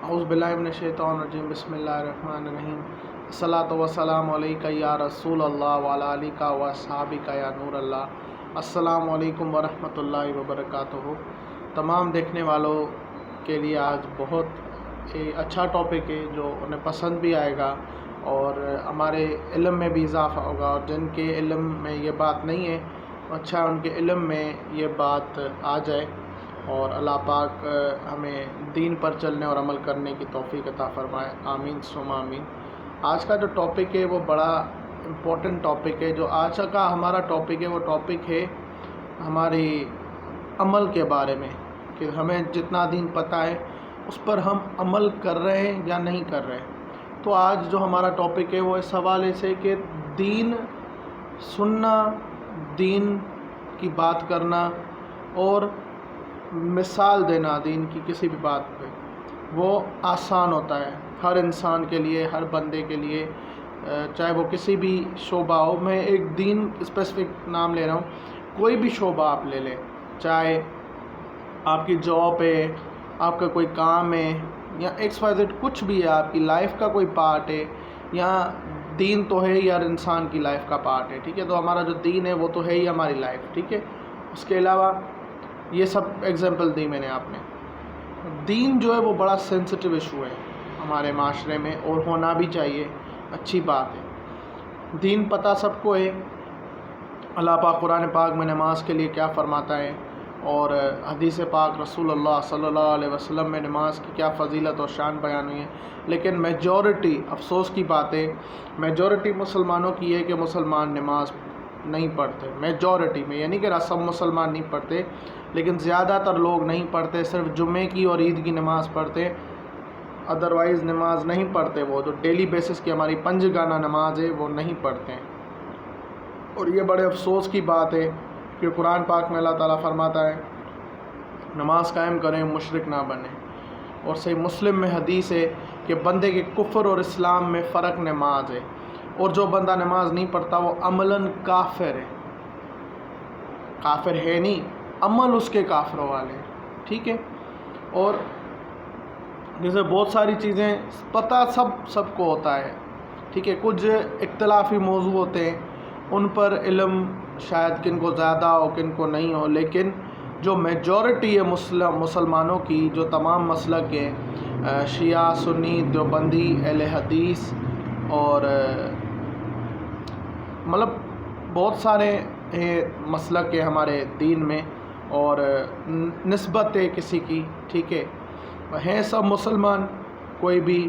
اعوذ باللہ من الشیطان الرجیم بسم اللہ الرحمن الرحیم الصلاۃ والسلام علیکہ یا رسول اللہ وعلی آلہ و اصحابہ یا نور اللہ۔ السلام علیکم ورحمۃ اللہ وبرکاتہ۔ تمام دیکھنے والوں کے لیے آج بہت اچھا ٹاپک ہے جو انہیں پسند بھی آئے گا اور ہمارے علم میں بھی اضافہ ہوگا، اور جن کے علم میں یہ بات نہیں ہے اچھا ان کے علم میں یہ بات آ جائے، اور اللہ پاک ہمیں دین پر چلنے اور عمل کرنے کی توفیق عطا فرمائے، آمین ثم آمین۔ آج کا جو ٹاپک ہے وہ بڑا امپورٹنٹ ٹاپک ہے۔ جو آج کا ہمارا ٹاپک ہے وہ ٹاپک ہے ہماری عمل کے بارے میں، کہ ہمیں جتنا دین پتہ ہے اس پر ہم عمل کر رہے ہیں یا نہیں کر رہے۔ تو آج جو ہمارا ٹاپک ہے وہ اس حوالے سے کہ دین سننا، دین کی بات کرنا اور مثال دینا دین کی کسی بھی بات پہ وہ آسان ہوتا ہے ہر انسان کے لیے، ہر بندے کے لیے، چاہے وہ کسی بھی شعبہ ہو۔ میں ایک دین اسپیسیفک نام لے رہا ہوں، کوئی بھی شعبہ آپ لے لیں، چاہے آپ کی جاب ہے، آپ کا کوئی کام ہے، یا XYZ کچھ بھی ہے، آپ کی لائف کا کوئی پارٹ ہے، یا دین تو ہے ہی ہر انسان کی لائف کا پارٹ ہے، ٹھیک ہے۔ تو ہمارا جو دین ہے وہ تو ہے ہی ہماری لائف، ٹھیک ہے۔ اس کے علاوہ یہ سب ایگزامپل دی میں نے آپ نے۔ دین جو ہے وہ بڑا سینسٹیو ایشو ہے ہمارے معاشرے میں، اور ہونا بھی چاہیے، اچھی بات ہے۔ دین پتہ سب کو ہے، اللہ پاک قرآن پاک میں نماز کے لیے کیا فرماتا ہے، اور حدیث پاک رسول اللہ صلی اللہ علیہ وسلم میں نماز کی کیا فضیلت اور شان بیان ہوئی ہے۔ لیکن میجورٹی، افسوس کی بات ہے، میجورٹی مسلمانوں کی ہے کہ مسلمان نماز نہیں پڑھتے۔ میجورٹی میں، یعنی کہ سب مسلمان نہیں پڑھتے، لیکن زیادہ تر لوگ نہیں پڑھتے، صرف جمعے کی اور عید کی نماز پڑھتے، ادروائز نماز نہیں پڑھتے۔ وہ جو ڈیلی بیسس کی ہماری پنج گانا نماز ہے وہ نہیں پڑھتے ہیں، اور یہ بڑے افسوس کی بات ہے کہ قرآن پاک میں اللہ تعالیٰ فرماتا ہے نماز قائم کریں، مشرک نہ بنیں، اور صحیح مسلم میں حدیث ہے کہ بندے کے کفر اور اسلام میں فرق نماز ہے، اور جو بندہ نماز نہیں پڑھتا وہ عملاً کافر ہے۔ کافر ہے نہیں، عمل اس کے کافروں والے ہیں، ٹھیک ہے۔ اور جیسے بہت ساری چیزیں پتہ سب کو ہوتا ہے، ٹھیک ہے۔ کچھ اختلافی موضوع ہوتے ہیں، ان پر علم شاید کن کو زیادہ ہو کن کو نہیں ہو، لیکن جو میجورٹی ہے مسلمانوں کی، جو تمام مسلک ہے، شیعہ، سنی، دیوبندی، اہل حدیث، اور مطلب بہت سارے مسلک ہے ہمارے دین میں، اور نسبت ہے کسی کی، ٹھیک ہے، ہیں سب مسلمان۔ کوئی بھی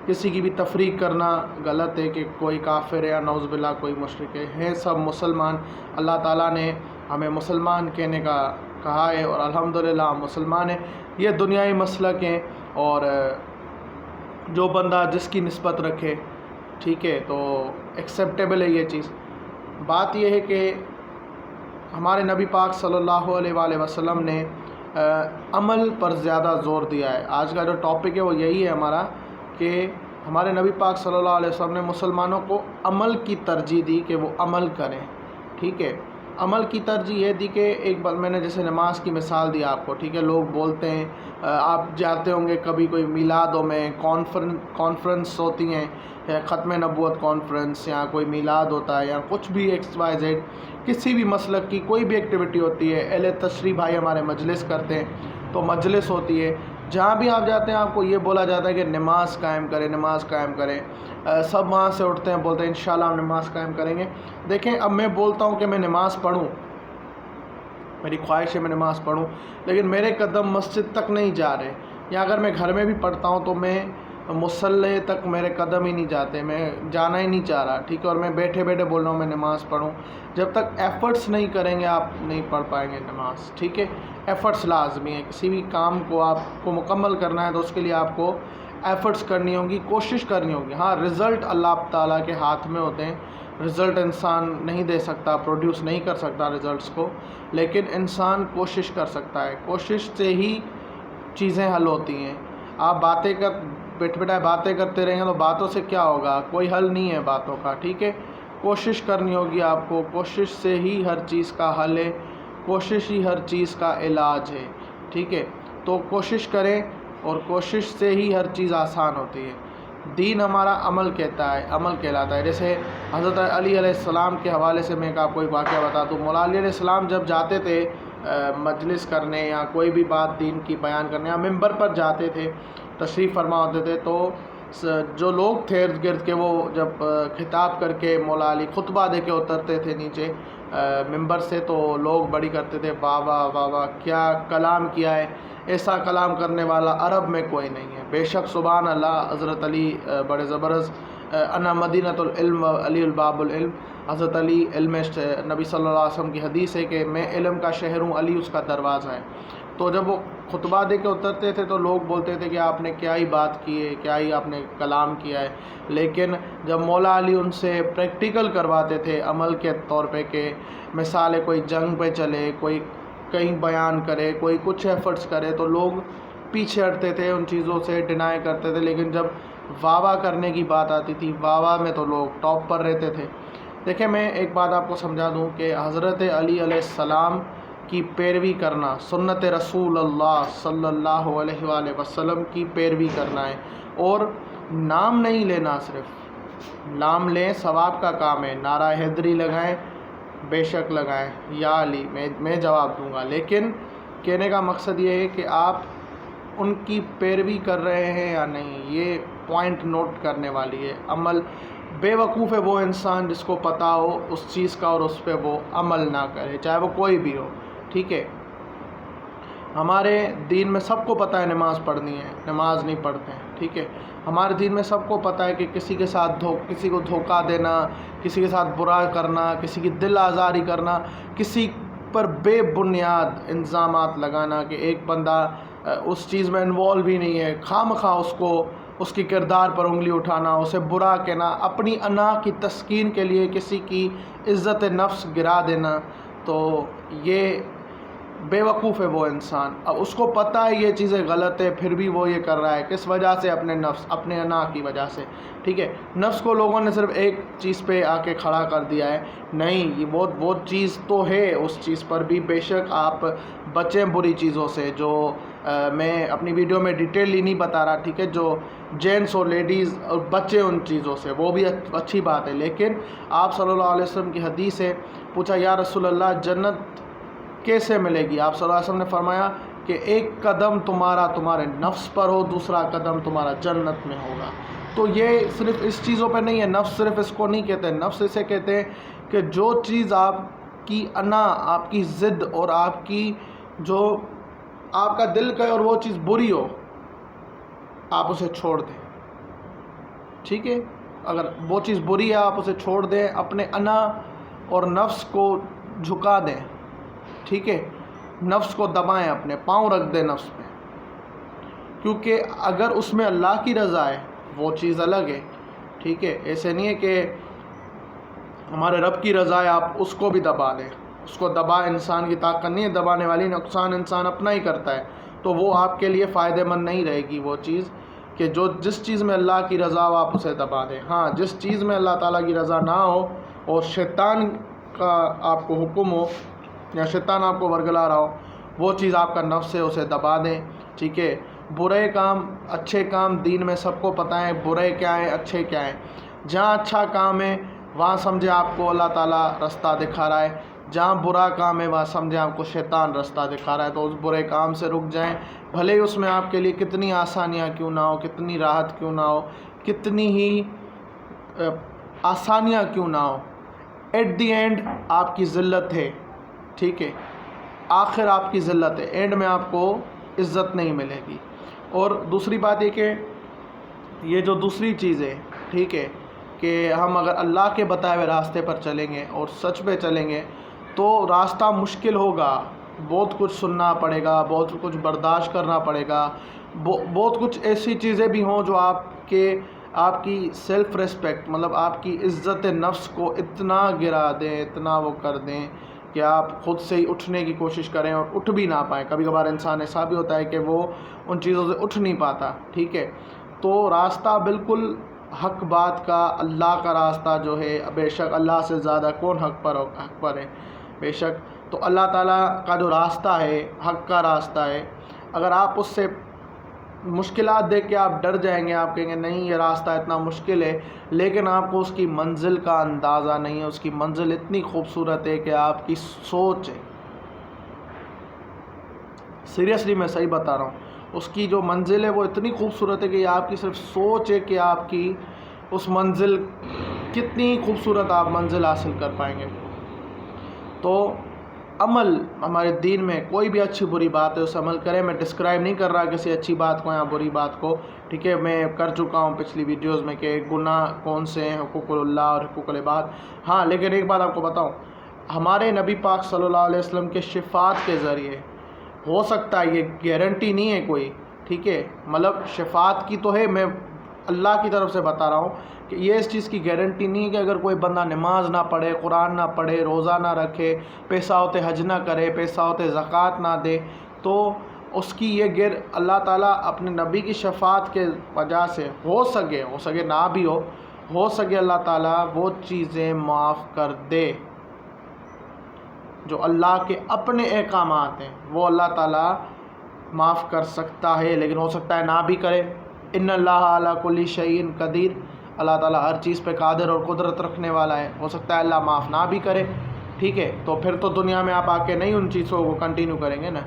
کسی کی بھی تفریق کرنا غلط ہے کہ کوئی کافر ہے یا نعوذ باللہ کوئی مشرک ہے، ہیں سب مسلمان۔ اللہ تعالیٰ نے ہمیں مسلمان کہنے کا کہا ہے، اور الحمدللہ ہم مسلمان ہیں۔ یہ دنیائی مسلک ہیں، اور جو بندہ جس کی نسبت رکھے، ٹھیک ہے، تو ایکسیپٹیبل ہے یہ چیز۔ بات یہ ہے کہ ہمارے نبی پاک صلی اللہ علیہ وآلہ وسلم نے عمل پر زیادہ زور دیا ہے۔ آج کا جو ٹاپک ہے وہ یہی ہے ہمارا، کہ ہمارے نبی پاک صلی اللہ علیہ وسلم نے مسلمانوں کو عمل کی ترجیح دی کہ وہ عمل کریں، ٹھیک ہے۔ عمل کی ترجیح یہ دی کہ ایک بار میں نے جیسے نماز کی مثال دی آپ کو، ٹھیک ہے۔ لوگ بولتے ہیں، آپ جاتے ہوں گے کبھی کوئی میلادوں میں، کانفرنس ہوتی ہیں، ختم نبوت کانفرنس، یا کوئی میلاد ہوتا ہے، یا کچھ بھی XYZ، کسی بھی مسلک کی کوئی بھی ایکٹیویٹی ہوتی ہے، اہل تشریح بھائی ہمارے مجلس کرتے ہیں، تو مجلس ہوتی ہے، جہاں بھی آپ جاتے ہیں آپ کو یہ بولا جاتا ہے کہ نماز قائم کریں، نماز قائم کریں۔ سب وہاں سے اٹھتے ہیں، بولتے ہیں انشاءاللہ ہم نماز قائم کریں گے۔ دیکھیں، اب میں بولتا ہوں کہ میں نماز پڑھوں، میری خواہش ہے میں نماز پڑھوں، لیکن میرے قدم مسجد تک نہیں جا رہے، یا اگر میں گھر میں بھی پڑھتا ہوں تو میں مصلی تک میرے قدم ہی نہیں جاتے، میں جانا ہی نہیں چاہ رہا، ٹھیک ہے، اور میں بیٹھے بیٹھے بول رہا ہوں میں نماز پڑھوں۔ جب تک ایفرٹس نہیں کریں گے آپ نہیں پڑھ پائیں گے نماز، ٹھیک ہے۔ ایفرٹس لازمی ہے، کسی بھی کام کو آپ کو مکمل کرنا ہے تو اس کے لیے آپ کو ایفرٹس کرنی ہوں گی، کوشش کرنی ہوگی۔ ہاں، رزلٹ اللہ تعالیٰ کے ہاتھ میں ہوتے ہیں، رزلٹ انسان نہیں دے سکتا، پروڈیوس نہیں کر سکتا رزلٹس کو، لیکن انسان کوشش کر سکتا ہے، کوشش سے ہی چیزیں حل ہوتی ہیں۔ آپ بیٹھے باتیں کرتے رہیں گے تو باتوں سے کیا ہوگا؟ کوئی حل نہیں ہے باتوں کا، ٹھیک ہے۔ کوشش کرنی ہوگی آپ کو، کوشش سے ہی ہر چیز کا حل ہے، کوشش ہی ہر چیز کا علاج ہے، ٹھیک ہے۔ تو کوشش کریں اور کوشش سے ہی ہر چیز آسان ہوتی ہے۔ دین ہمارا عمل کہلاتا ہے۔ جیسے حضرت علی علیہ السلام کے حوالے سے میں آپ کو ایک واقعہ بتا دوں۔ مولا علی علیہ السلام جب جاتے تھے مجلس کرنے یا کوئی بھی بات دین کی بیان کرنے یا ممبر پر جاتے تھے، تشریف فرما ہوتے تھے، تو جو لوگ تھے ارد گرد کے، وہ جب خطاب کر کے مولا علی خطبہ دے کے اترتے تھے نیچے ممبر سے، تو لوگ بڑی کرتے تھے، واہ واہ واہ واہ، کیا کلام کیا ہے، ایسا کلام کرنے والا عرب میں کوئی نہیں ہے۔ بے شک سبحان اللہ، حضرت علی بڑے زبردست، انا مدینۃ العلم علی الباب العلم، حضرت علی علم، نبی صلی اللہ علیہ وسلم کی حدیث ہے کہ میں علم کا شہر ہوں، علی اس کا دروازہ ہے۔ تو جب وہ خطبہ دے کے اترتے تھے تو لوگ بولتے تھے کہ آپ نے کیا ہی بات کی ہے، کیا ہی آپ نے کلام کیا ہے، لیکن جب مولا علی ان سے پریکٹیکل کرواتے تھے عمل کے طور پہ، کہ مثال ہے کوئی جنگ پہ چلے، کوئی کہیں بیان کرے، کوئی کچھ ایفرٹس کرے، تو لوگ پیچھے ہٹتے تھے، ان چیزوں سے ڈینائی کرتے تھے، لیکن جب واہ واہ کرنے کی بات آتی تھی، واہ واہ میں تو لوگ ٹاپ پر رہتے تھے۔ دیکھیں، میں ایک بات آپ کو سمجھا دوں کہ حضرت علی علیہ السلام کی پیروی کرنا، سنت رسول اللہ صلی اللہ علیہ وآلہ وسلم کی پیروی کرنا ہے، اور نام نہیں لینا، صرف نام لیں ثواب کا کام ہے، نعرہ حیدری لگائیں، بے شک لگائیں، یا علی، میں جواب دوں گا، لیکن کہنے کا مقصد یہ ہے کہ آپ ان کی پیروی کر رہے ہیں یا نہیں، یہ پوائنٹ نوٹ کرنے والی ہے۔ عمل، بے وقوف ہے وہ انسان جس کو پتہ ہو اس چیز کا اور اس پہ وہ عمل نہ کرے، چاہے وہ کوئی بھی ہو، ٹھیک ہے۔ ہمارے دین میں سب کو پتہ ہے نماز پڑھنی ہے، نماز نہیں پڑھتے ہیں، ٹھیک ہے۔ ہمارے دین میں سب کو پتہ ہے کہ کسی کے ساتھ کسی کو دھوکہ دینا، کسی کے ساتھ برا کرنا، کسی کی دل آزاری کرنا، کسی پر بے بنیاد الزامات لگانا کہ ایک بندہ اس چیز میں انوالو ہی نہیں ہے، خواہ اس کی کردار پر انگلی اٹھانا، اسے برا کہنا، اپنی انا کی تسکین کے لیے کسی کی عزت نفس گرا دینا، تو یہ بے وقوف ہے وہ انسان۔ اب اس کو پتہ ہے یہ چیزیں غلط ہے، پھر بھی وہ یہ کر رہا ہے، کس وجہ سے؟ اپنے نفس، اپنے انا کی وجہ سے، ٹھیک ہے۔ نفس کو لوگوں نے صرف ایک چیز پہ آ کے کھڑا کر دیا ہے، نہیں، یہ وہ چیز تو ہے، اس چیز پر بھی بے شک آپ بچیں بری چیزوں سے، جو میں اپنی ویڈیو میں ڈیٹیل ہی نہیں بتا رہا، ٹھیک ہے، جو جینٹس اور لیڈیز اور بچے ان چیزوں سے، وہ بھی اچھی بات ہے، لیکن آپ صلی اللہ علیہ وسلم کی حدیث ہے، پوچھا یا رسول اللہ جنت کیسے ملے گی؟ آپ صلی اللہ علیہ وسلم نے فرمایا کہ ایک قدم تمہارے نفس پر ہو، دوسرا قدم تمہارا جنت میں ہوگا۔ تو یہ صرف اس چیزوں پہ نہیں ہے، نفس صرف اس کو نہیں کہتے، نفس اسے کہتے ہیں کہ جو چیز آپ کی انا، آپ کی ضد اور آپ کی جو آپ کا دل کہے اور وہ چیز بری ہو، آپ اسے چھوڑ دیں، ٹھیک ہے۔ اگر وہ چیز بری ہے آپ اسے چھوڑ دیں، اپنے انا اور نفس کو جھکا دیں، ٹھیک ہے، نفس کو دبائیں، اپنے پاؤں رکھ دیں نفس پہ، کیونکہ اگر اس میں اللہ کی رضا ہے وہ چیز الگ ہے، ٹھیک ہے۔ ایسے نہیں ہے کہ ہمارے رب کی رضا ہے آپ اس کو بھی دبا دیں، اس کو دبا، انسان کی طاقت نہیں ہے دبانے والی، نقصان انسان اپنا ہی کرتا ہے، تو وہ آپ کے لیے فائدہ مند نہیں رہے گی وہ چیز، کہ جس چیز میں اللہ کی رضا ہو آپ اسے دبا دیں۔ ہاں، جس چیز میں اللہ تعالیٰ کی رضا نہ ہو اور شیطان کا آپ کو حکم ہو یا شیطان آپ کو ورگلا رہا ہو، وہ چیز آپ کا نفس ہے، اسے دبا دیں، ٹھیک ہے۔ برے کام، اچھے کام، دین میں سب کو پتہ ہے برے کیا ہیں، اچھے کیا ہیں۔ جہاں اچھا کام ہے وہاں سمجھے آپ کو اللہ تعالیٰ رستہ دکھا رہا ہے، جہاں برا کام ہے وہاں سمجھے آپ کو شیطان رستہ دکھا رہا ہے، تو اس برے کام سے رک جائیں، بھلے ہی اس میں آپ کے لیے کتنی آسانیاں کیوں نہ ہو، کتنی راحت کیوں نہ ہو، کتنی ہی آسانیاں کیوں نہ ہو، ایٹ دی اینڈ آپ کی ذلت ہے، ٹھیک ہے، آخر آپ کی ذلت ہے، اینڈ میں آپ کو عزت نہیں ملے گی۔ اور دوسری بات یہ کہ یہ جو دوسری چیز ہے، ٹھیک ہے، کہ ہم اگر اللہ کے بتائے ہوئے راستے پر چلیں گے اور سچ پہ چلیں گے تو راستہ مشکل ہوگا، بہت کچھ سننا پڑے گا، بہت کچھ برداشت کرنا پڑے گا، بہت کچھ ایسی چیزیں بھی ہوں جو آپ کی سیلف ریسپیکٹ، مطلب آپ کی عزت نفس کو اتنا گرا دیں، اتنا وہ کر دیں کہ آپ خود سے ہی اٹھنے کی کوشش کریں اور اٹھ بھی نہ پائیں۔ کبھی کبھار انسان ایسا بھی ہوتا ہے کہ وہ ان چیزوں سے اٹھ نہیں پاتا، ٹھیک ہے۔ تو راستہ بالکل حق بات کا، اللہ کا راستہ جو ہے، بے شک اللہ سے زیادہ کون حق پر ہے، بے شک، تو اللہ تعالیٰ کا جو راستہ ہے، حق کا راستہ ہے، اگر آپ اس سے مشکلات دیکھ کے آپ ڈر جائیں گے، آپ کہیں گے نہیں یہ راستہ اتنا مشکل ہے، لیکن آپ کو اس کی منزل کا اندازہ نہیں ہے۔ اس کی منزل اتنی خوبصورت ہے کہ آپ کی سوچ ہے، سیریسلی میں صحیح بتا رہا ہوں، اس کی جو منزل ہے وہ اتنی خوبصورت ہے کہ یہ آپ کی صرف سوچ ہے کہ آپ کی اس منزل کتنی خوبصورت آپ منزل حاصل کر پائیں گے۔ تو عمل ہمارے دین میں کوئی بھی اچھی بری بات ہے اس عمل کریں۔ میں ڈسکرائب نہیں کر رہا کسی اچھی بات کو یا بری بات کو، ٹھیک ہے، میں کر چکا ہوں پچھلی ویڈیوز میں کہ گناہ کون سے ہیں، حقوق اللہ اور حقوق العباد۔ ہاں لیکن ایک بات آپ کو بتاؤں، ہمارے نبی پاک صلی اللہ علیہ وسلم کے شفاعت کے ذریعے ہو سکتا ہے، یہ گارنٹی نہیں ہے کوئی، ٹھیک ہے، مطلب شفاعت کی تو ہے، میں اللہ کی طرف سے بتا رہا ہوں کہ یہ اس چیز کی گارنٹی نہیں ہے کہ اگر کوئی بندہ نماز نہ پڑھے، قرآن نہ پڑھے، روزہ نہ رکھے، پیسہ ہوتے حج نہ کرے، پیسہ ہوتے زکوٰۃ نہ دے، تو اس کی یہ اللہ تعالیٰ اپنے نبی کی شفاعت کے وجہ سے ہو سکے نہ بھی ہو سکے اللہ تعالیٰ وہ چیزیں معاف کر دے جو اللہ کے اپنے احکامات ہیں، وہ اللہ تعالیٰ معاف کر سکتا ہے، لیکن ہو سکتا ہے نہ بھی کرے۔ ان اللہ علی کل شیء قدیر، اللہ تعالیٰ ہر چیز پہ قادر اور قدرت رکھنے والا ہے، ہو سکتا ہے اللہ معاف نہ بھی کرے، ٹھیک ہے، تو پھر تو دنیا میں آپ آ کے نہیں ان چیزوں کو کنٹینیو کریں گے نا،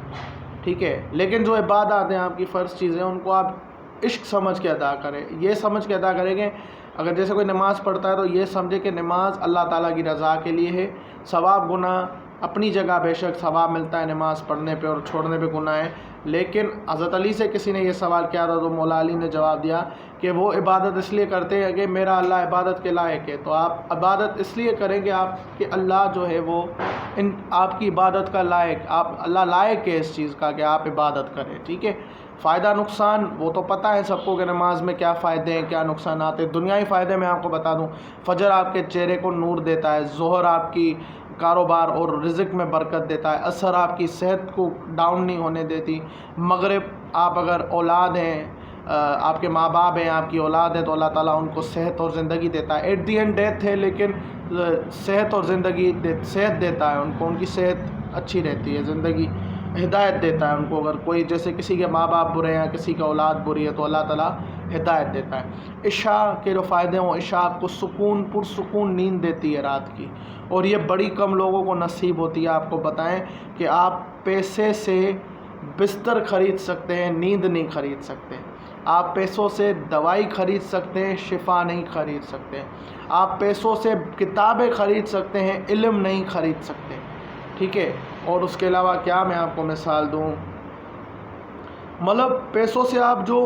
ٹھیک ہے، لیکن جو عبادات ہیں آپ کی فرض چیزیں ان کو آپ عشق سمجھ کے ادا کریں، یہ سمجھ کے ادا کریں گے۔ اگر جیسے کوئی نماز پڑھتا ہے تو یہ سمجھے کہ نماز اللہ تعالیٰ کی رضا کے لیے ہے، ثواب گناہ اپنی جگہ بے شک ثواب ملتا ہے نماز پڑھنے پہ اور چھوڑنے پہ گناہ ہے، لیکن حضرت علی سے کسی نے یہ سوال کیا تھا تو مولا علی نے جواب دیا کہ وہ عبادت اس لیے کرتے ہیں کہ میرا اللہ عبادت کے لائق ہے، تو آپ عبادت اس لیے کریں گے آپ کہ اللہ جو ہے وہ آپ کی عبادت کا لائق، اللہ لائق ہے اس چیز کا کہ آپ عبادت کریں، ٹھیک ہے۔ فائدہ نقصان وہ تو پتہ ہے سب کو کہ نماز میں کیا فائدے ہیں کیا نقصانات ہیں۔ دنیائی فائدے میں آپ کو بتا دوں، فجر آپ کے چہرے کو نور دیتا ہے، ظہر آپ کی کاروبار اور رزق میں برکت دیتا ہے، عصر آپ کی صحت کو ڈاؤن نہیں ہونے دیتی، مغرب آپ اگر اولاد ہیں، آپ کے ماں باپ ہیں، آپ کی اولاد ہے تو اللہ تعالیٰ ان کو صحت اور زندگی دیتا ہے، ایٹ دی اینڈ ڈیتھ ہے لیکن صحت اور زندگی صحت دیتا ہے ان کو، ان کی صحت اچھی رہتی ہے، زندگی ہدایت دیتا ہے ان کو، اگر کوئی جیسے کسی کے ماں باپ برے ہیں یا کسی کا اولاد بری ہے تو اللہ تعالیٰ ہدایت دیتا ہے۔ عشاء کے جو فائدے ہوں، عشاء آپ کو پرسکون نیند دیتی ہے رات کی، اور یہ بڑی کم لوگوں کو نصیب ہوتی ہے۔ آپ کو بتائیں کہ آپ پیسے سے بستر خرید سکتے ہیں، نیند نہیں خرید سکتے، آپ پیسوں سے دوائی خرید سکتے ہیں، شفا نہیں خرید سکتے، آپ پیسوں سے کتابیں خرید سکتے ہیں، علم نہیں خرید سکتے، ٹھیک ہے۔ اور اس کے علاوہ کیا میں آپ کو مثال دوں، مطلب پیسوں سے آپ جو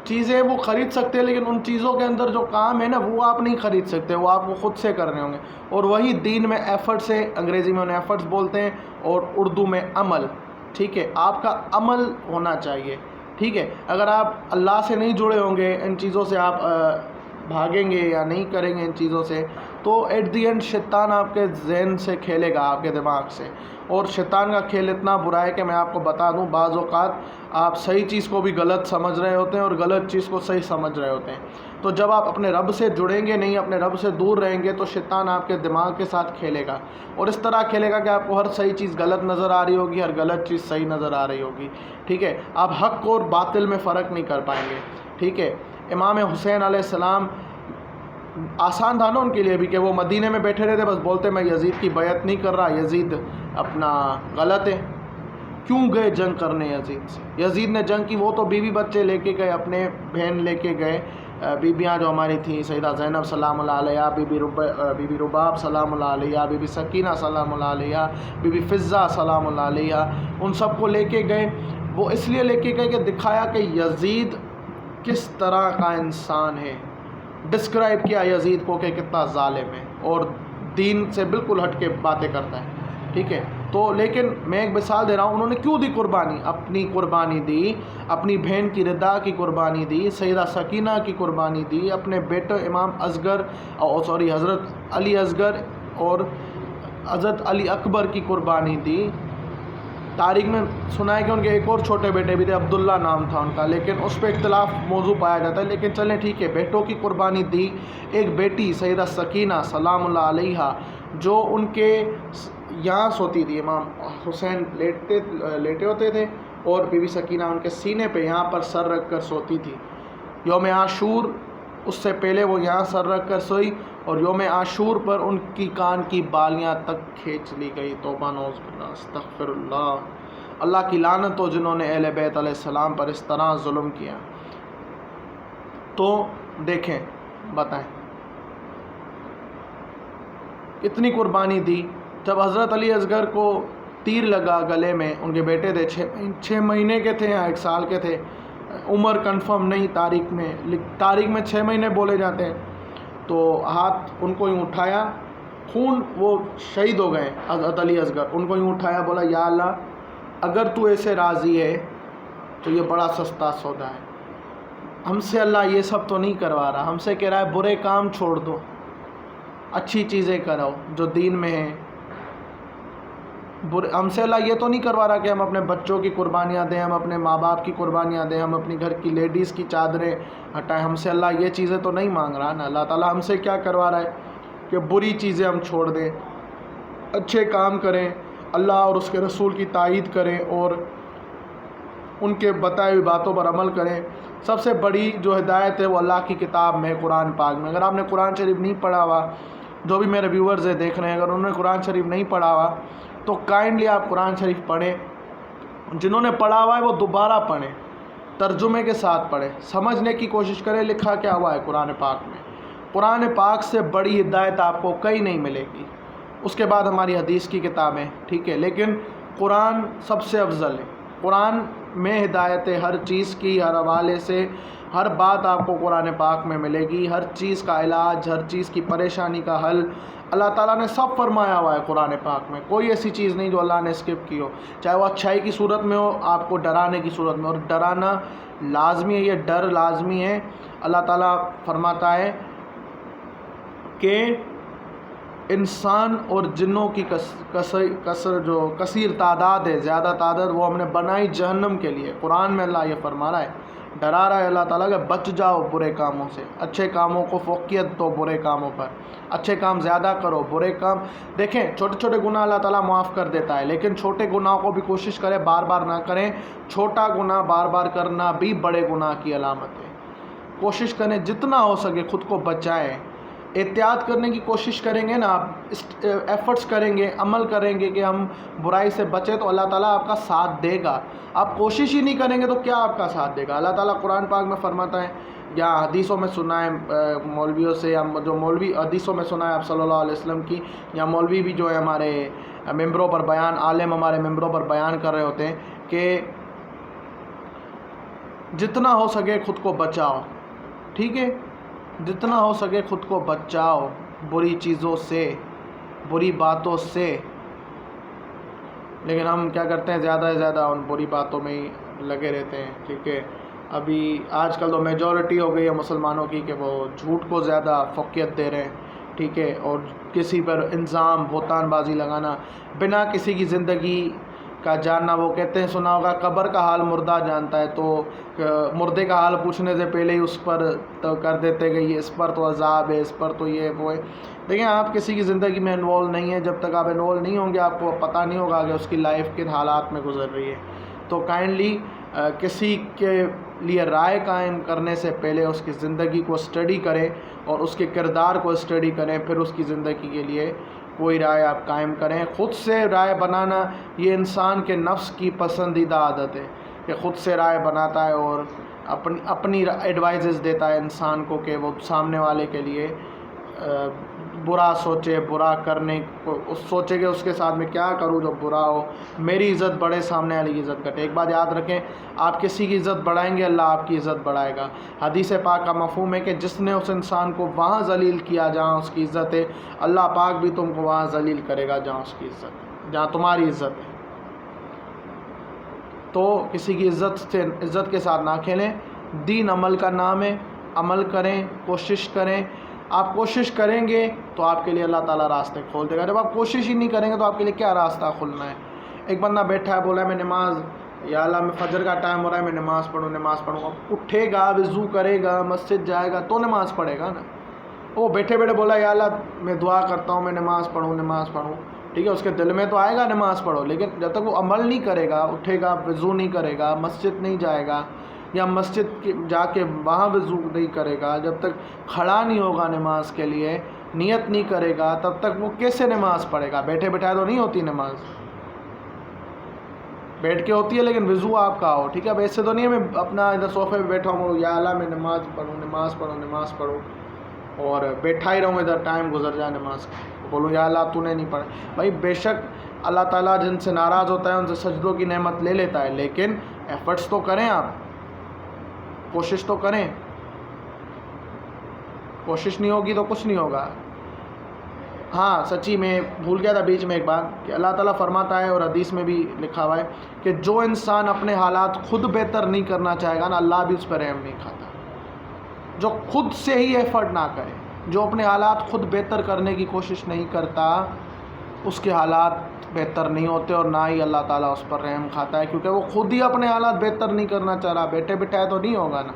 چیزیں وہ خرید سکتے ہیں لیکن ان چیزوں کے اندر جو کام ہے نا وہ آپ نہیں خرید سکتے، وہ آپ کو خود سے کرنے ہوں گے، اور وہی دین میں ایفرٹس ہے، انگریزی میں انہیں ایفرٹس بولتے ہیں اور اردو میں عمل، ٹھیک ہے، آپ کا عمل ہونا چاہیے، ٹھیک ہے۔ اگر آپ اللہ سے نہیں جڑے ہوں گے، ان چیزوں سے آپ بھاگیں گے یا نہیں کریں گے ان چیزوں سے، تو ایٹ دی اینڈ شیطان آپ کے ذہن سے کھیلے گا، آپ کے دماغ سے، اور شیطان کا کھیل اتنا برا ہے کہ میں آپ کو بتا دوں بعض اوقات آپ صحیح چیز کو بھی غلط سمجھ رہے ہوتے ہیں اور غلط چیز کو صحیح سمجھ رہے ہوتے ہیں۔ تو جب آپ اپنے رب سے جڑیں گے نہیں، اپنے رب سے دور رہیں گے، تو شیطان آپ کے دماغ کے ساتھ کھیلے گا، اور اس طرح کھیلے گا کہ آپ کو ہر صحیح چیز غلط نظر آ رہی ہوگی، ہر غلط چیز صحیح نظر آ رہی ہوگی، ٹھیک ہے، آپ حق اور باطل میں فرق نہیں کر پائیں گے، ٹھیک ہے۔ امام حسین علیہ السلام آسان تھا نا ان کے لیے بھی کہ وہ مدینے میں بیٹھے رہتے، بس بولتے میں یزید کی بیعت نہیں کر رہا، یزید اپنا غلط ہے، کیوں گئے جنگ کرنے یزید سے؟ یزید نے جنگ کی، وہ تو بیوی بچے لے کے گئے، اپنے بہن لے کے گئے، بیویاں جو ہماری تھیں سیدہ زینب سلام اللہ علیہا، بی بی رباب سلام اللہ علیہا، بی بی سکینہ سلام اللہ علیہا، بی بی فضہ سلام اللہ علیہا، ان سب کو لے کے گئے۔ وہ اس لیے لے کے گئے کہ دکھایا کہ یزید کس طرح کا انسان ہے، ڈسکرائب کیا یزید کو کہ کتنا ظالم ہے اور دین سے بالکل ہٹ کے باتیں کرتا ہے، ٹھیک ہے۔ تو لیکن میں ایک مثال دے رہا ہوں، انہوں نے کیوں دی قربانی، اپنی قربانی دی، اپنی بہن کی ردا کی قربانی دی، سیدہ سکینہ کی قربانی دی، اپنے بیٹے امام اصغر حضرت علی اصغر اور حضرت علی اکبر کی قربانی دی۔ تاریخ میں سنا ہے کہ ان کے ایک اور چھوٹے بیٹے بھی تھے، عبداللہ نام تھا ان کا، لیکن اس پہ اختلاف موضوع پایا جاتا ہے، لیکن چلیں ٹھیک ہے، بیٹوں کی قربانی دی۔ ایک بیٹی سیدہ سکینہ سلام اللہ علیہا جو ان کے یہاں سوتی تھی، امام حسین لیٹے ہوتے تھے اور بی بی سکینہ ان کے سینے پہ یہاں پر سر رکھ کر سوتی تھی. یوم عاشور اس سے پہلے وہ یہاں سر رکھ کر سوئی، اور یوم عاشور پر ان کی کان کی بالیاں تک کھینچ لی گئی. توبہ نعوذ باللہ، استغفر اللہ. اللہ کی لعنت ہو جنہوں نے اہل بیت علیہ السلام پر اس طرح ظلم کیا. تو دیکھیں، بتائیں کتنی قربانی دی. جب حضرت علی اصغر کو تیر لگا گلے میں، ان کے بیٹے تھے، 6 مہینے کے تھے یا 1 سال کے تھے، عمر کنفرم نہیں تاریخ میں 6 مہینے بولے جاتے ہیں. تو ہاتھ ان کو یوں اٹھایا، خون، وہ شہید ہو گئے حضرت علی اصغر. ان کو یوں اٹھایا، بولا یا اللہ اگر تو ایسے راضی ہے تو یہ بڑا سستا سودا ہے. ہم سے اللہ یہ سب تو نہیں کروا رہا، ہم سے کہہ رہا ہے برے کام چھوڑ دو، اچھی چیزیں کرو جو دین میں ہیں. ہم سے اللہ یہ تو نہیں کروا رہا کہ ہم اپنے بچوں کی قربانیاں دیں، ہم اپنے ماں باپ کی قربانیاں دیں، ہم اپنی گھر کی لیڈیز کی چادریں ہٹائیں. ہم سے اللہ یہ چیزیں تو نہیں مانگ رہا نا. اللہ تعالیٰ ہم سے کیا کروا رہا ہے کہ بری چیزیں ہم چھوڑ دیں، اچھے کام کریں، اللہ اور اس کے رسول کی تائید کریں اور ان کے بتائے ہوئی باتوں پر عمل کریں. سب سے بڑی جو ہدایت ہے وہ اللہ کی کتاب میں، قرآن پاک میں. اگر آپ نے قرآن شریف نہیں پڑھا ہوا، جو بھی میرے ویورز ہیں دیکھ رہے ہیں، اگر انہوں نے قرآن شریف نہیں پڑھا ہوا تو کائنڈلی آپ قرآن شریف پڑھیں. جنہوں نے پڑھا ہوا ہے وہ دوبارہ پڑھیں، ترجمے کے ساتھ پڑھیں، سمجھنے کی کوشش کریں لکھا کیا ہوا ہے قرآن پاک میں. قرآن پاک سے بڑی ہدایت آپ کو کہیں نہیں ملے گی. اس کے بعد ہماری حدیث کی کتابیں، ٹھیک ہے، لیکن قرآن سب سے افضل ہے. قرآن میں ہدایت ہے ہر چیز کی، ہر حوالے سے ہر بات آپ کو قرآن پاک میں ملے گی. ہر چیز کا علاج، ہر چیز کی پریشانی کا حل اللہ تعالیٰ نے سب فرمایا ہوا ہے قرآن پاک میں. کوئی ایسی چیز نہیں جو اللہ نے اسکپ کی ہو، چاہے وہ اچھائی کی صورت میں ہو، آپ کو ڈرانے کی صورت میں. اور ڈرانا لازمی ہے، یہ ڈر لازمی ہے. اللہ تعالیٰ فرماتا ہے کہ انسان اور جنوں کی کثیر تعداد ہے، زیادہ تعداد، وہ ہم نے بنائی جہنم کے لیے. قرآن میں اللہ یہ فرما رہا ہے، ڈرا رہا ہے اللہ تعالیٰ کہ بچ جاؤ برے کاموں سے، اچھے کاموں کو فوقیت دو برے کاموں پر، اچھے کام زیادہ کرو، برے کام. دیکھیں چھوٹے چھوٹے گناہ اللہ تعالیٰ معاف کر دیتا ہے، لیکن چھوٹے گناہوں کو بھی کوشش کریں بار بار نہ کریں. چھوٹا گناہ بار بار کرنا بھی بڑے گناہ کی علامت ہے. کوشش کریں جتنا ہو سکے خود کو بچائیں. احتیاط کرنے کی کوشش کریں گے نا آپ، ایفرٹس کریں گے، عمل کریں گے کہ ہم برائی سے بچیں، تو اللہ تعالیٰ آپ کا ساتھ دے گا. آپ کوشش ہی نہیں کریں گے تو کیا آپ کا ساتھ دے گا. اللہ تعالیٰ قرآن پاک میں فرماتا ہے، یا حدیثوں میں سنا ہے مولویوں سے، یا جو مولوی حدیثوں میں سنا ہے آپ صلی اللہ علیہ وسلم کی، یا مولوی بھی جو ہے ہمارے ممبروں پر بیان، عالم ہمارے ممبروں پر بیان کر رہے ہوتے ہیں کہ جتنا ہو سکے خود کو بچاؤ. ٹھیک ہے، جتنا ہو سکے خود کو بچاؤ بری چیزوں سے، بری باتوں سے. لیکن ہم کیا کرتے ہیں، زیادہ سے زیادہ ان بری باتوں میں ہی لگے رہتے ہیں. ٹھیک ہے، ابھی آج کل تو میجورٹی ہو گئی ہے مسلمانوں کی کہ وہ جھوٹ کو زیادہ فوقیت دے رہے ہیں. ٹھیک ہے، اور کسی پر الزام، بہتان بازی لگانا، بنا کسی کی زندگی کا جاننا. وہ کہتے ہیں، سنا ہوگا، قبر کا حال مردہ جانتا ہے، تو مردے کا حال پوچھنے سے پہلے ہی اس پر تو کر دیتے کہ یہ اس پر تو عذاب ہے، اس پر تو یہ وہ ہے. دیکھیں آپ کسی کی زندگی میں انوالو نہیں ہیں، جب تک آپ انوالو نہیں ہوں گے آپ کو پتہ نہیں ہوگا کہ اس کی لائف کن حالات میں گزر رہی ہے. تو کائنڈلی کسی کے لیے رائے قائم کرنے سے پہلے اس کی زندگی کو اسٹڈی کریں اور اس کے کردار کو اسٹڈی کریں، پھر اس کی زندگی کے لیے کوئی رائے آپ قائم کریں. خود سے رائے بنانا یہ انسان کے نفس کی پسندیدہ عادت ہے کہ خود سے رائے بناتا ہے اور اپنی ایڈوائزز دیتا ہے انسان کو کہ وہ سامنے والے کے لیے برا سوچے، برا کرنے کو سوچے کہ اس کے ساتھ میں کیا کروں جو برا ہو، میری عزت بڑھے، سامنے والی کی عزت گھٹے. ایک بات یاد رکھیں، آپ کسی کی عزت بڑھائیں گے اللہ آپ کی عزت بڑھائے گا. حدیث پاک کا مفہوم ہے کہ جس نے اس انسان کو وہاں ذلیل کیا جہاں اس کی عزت ہے، اللہ پاک بھی تم کو وہاں ذلیل کرے گا جہاں اس کی عزت ہے، جہاں تمہاری عزت ہے. تو کسی کی عزت کے ساتھ نہ کھیلیں. دین عمل کا نام ہے، عمل کریں، کوشش کریں. آپ کوشش کریں گے تو آپ کے لیے اللہ تعالیٰ راستے کھول دے گا. جب آپ کوشش ہی نہیں کریں گے تو آپ کے لیے کیا راستہ کھلنا ہے. ایک بندہ بیٹھا ہے، بولا ہے میں نماز، یا اللہ میں فجر کا ٹائم ہو رہا ہے میں نماز پڑھوں گا. اٹھے گا، وضو کرے گا، مسجد جائے گا تو نماز پڑھے گا نا. وہ بیٹھے بیٹھے بولا یا اللہ میں دعا کرتا ہوں میں نماز پڑھوں. ٹھیک ہے، اس کے دل میں تو آئے گا نماز پڑھو، لیکن جب تک وہ عمل نہیں کرے گا، اٹھے گا، وضو نہیں کرے گا، مسجد نہیں جائے گا، یا مسجد جا کے وہاں وضو نہیں کرے گا، جب تک کھڑا نہیں ہوگا نماز کے لیے، نیت نہیں کرے گا، تب تک وہ کیسے نماز پڑھے گا؟ بیٹھے بٹھائے تو نہیں ہوتی نماز، بیٹھ کے ہوتی ہے لیکن وضو آپ کا ہو، ٹھیک ہے۔ اب ایسے تو نہیں ہے میں اپنا ادھر صوفے پہ بیٹھا ہوں یا اللہ میں نماز پڑھوں اور بیٹھا ہی رہوں ادھر، ٹائم گزر جائے نماز کا، بولوں یا اللہ تو نے نہیں پڑھا۔ بھائی بے شک اللہ تعالیٰ جن سے ناراض ہوتا ہے ان سے سجدوں کی نعمت لے لیتا ہے، لیکن ایفرٹس تو کریں، آپ کوشش تو کریں، کوشش نہیں ہوگی تو کچھ نہیں ہوگا۔ ہاں سچی میں بھول گیا تھا بیچ میں ایک بات کہ اللہ تعالیٰ فرماتا ہے اور حدیث میں بھی لکھا ہوا ہے کہ جو انسان اپنے حالات خود بہتر نہیں کرنا چاہے گا نا، اللہ بھی اس پر رحم نہیں کھاتا۔ جو خود سے ہی ایفرٹ نہ کرے، جو اپنے حالات خود بہتر کرنے کی کوشش نہیں کرتا، اس کے حالات بہتر نہیں ہوتے اور نہ ہی اللہ تعالیٰ اس پر رحم کھاتا ہے، کیونکہ وہ خود ہی اپنے حالات بہتر نہیں کرنا چاہ رہا، بیٹھے بٹھائے تو نہیں ہوگا نا۔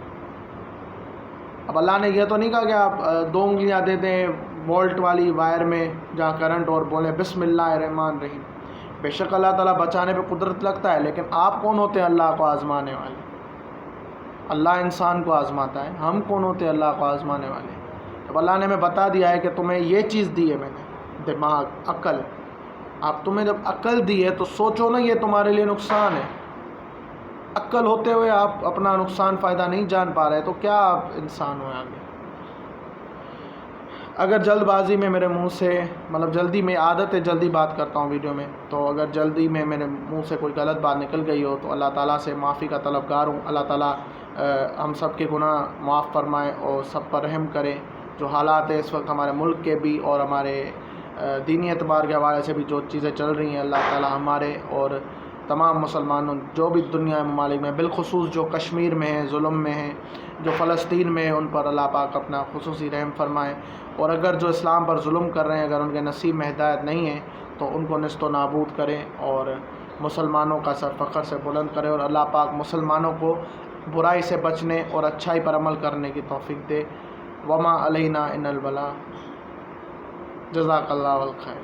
اب اللہ نے یہ تو نہیں کہا کہ آپ 2 انگلیاں دے دیں وولٹ والی وائر میں جہاں کرنٹ اور بولیں بسم اللہ الرحمن الرحیم۔ بے شک اللہ تعالیٰ بچانے پہ قدرت لگتا ہے، لیکن آپ کون ہوتے ہیں اللہ کو آزمانے والے؟ اللہ انسان کو آزماتا ہے، ہم کون ہوتے ہیں اللہ کو آزمانے والے؟ اب اللہ نے ہمیں بتا دیا ہے کہ تمہیں یہ چیز دی ہے میں نے، دماغ، عقل، آپ تمہیں جب عقل دی ہے تو سوچو نا یہ تمہارے لیے نقصان ہے۔ عقل ہوتے ہوئے آپ اپنا نقصان فائدہ نہیں جان پا رہے تو کیا آپ انسان ہوئے آگے؟ اگر جلد بازی میں میرے منہ سے جلدی میں عادت ہے جلدی بات کرتا ہوں ویڈیو میں، تو اگر جلدی میں میرے منہ سے کوئی غلط بات نکل گئی ہو تو اللہ تعالیٰ سے معافی کا طلبگار ہوں۔ اللہ تعالیٰ ہم سب کے گناہ معاف فرمائے اور سب پر رحم کرے۔ جو حالات ہے اس وقت ہمارے ملک کے بھی اور ہمارے دینی اعتبار کے حوالے سے بھی جو چیزیں چل رہی ہیں، اللہ تعالیٰ ہمارے اور تمام مسلمانوں جو بھی دنیا ممالک میں، بالخصوص جو کشمیر میں ہیں، ظلم میں ہیں، جو فلسطین میں ہیں، ان پر اللہ پاک اپنا خصوصی رحم فرمائے، اور اگر جو اسلام پر ظلم کر رہے ہیں، اگر ان کے نصیب میں ہدایت نہیں ہے تو ان کو نیست و نابود کریں اور مسلمانوں کا سر فخر سے بلند کرے، اور اللہ پاک مسلمانوں کو برائی سے بچنے اور اچھائی پر عمل کرنے کی توفیق دے۔ وما علینا ان البلاغ۔ جزاک اللہ الخیر۔